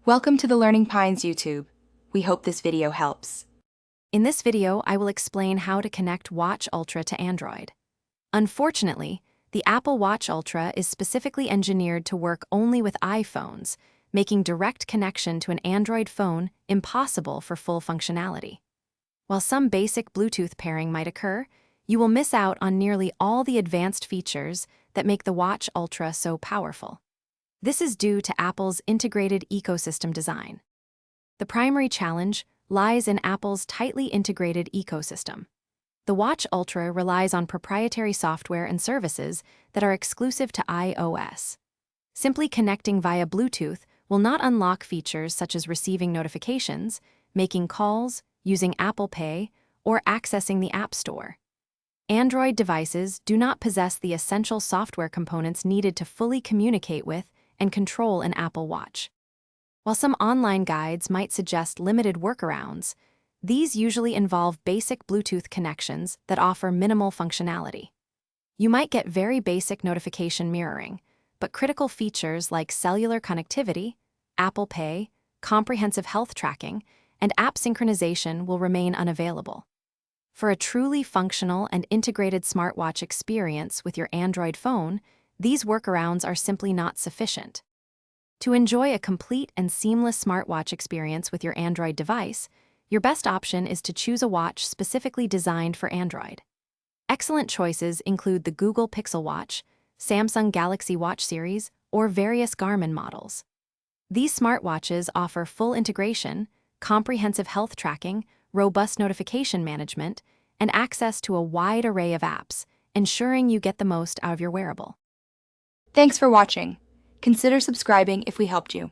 Welcome to the Learning Pines YouTube. We hope this video helps. In this video, I will explain how to connect Watch Ultra to Android. Unfortunately, the Apple Watch Ultra is specifically engineered to work only with iPhones, making direct connection to an Android phone impossible for full functionality. While some basic Bluetooth pairing might occur, you will miss out on nearly all the advanced features that make the Watch Ultra so powerful. This is due to Apple's integrated ecosystem design. The primary challenge lies in Apple's tightly integrated ecosystem. The Watch Ultra relies on proprietary software and services that are exclusive to iOS. Simply connecting via Bluetooth will not unlock features such as receiving notifications, making calls, using Apple Pay, or accessing the App Store. Android devices do not possess the essential software components needed to fully communicate with and control an Apple Watch. While some online guides might suggest limited workarounds, these usually involve basic Bluetooth connections that offer minimal functionality. You might get very basic notification mirroring, but critical features like cellular connectivity, Apple Pay, comprehensive health tracking, and app synchronization will remain unavailable. For a truly functional and integrated smartwatch experience with your Android phone, these workarounds are simply not sufficient. To enjoy a complete and seamless smartwatch experience with your Android device, your best option is to choose a watch specifically designed for Android. Excellent choices include the Google Pixel Watch, Samsung Galaxy Watch series, or various Garmin models. These smartwatches offer full integration, comprehensive health tracking, robust notification management, and access to a wide array of apps, ensuring you get the most out of your wearable. Thanks for watching. Consider subscribing if we helped you.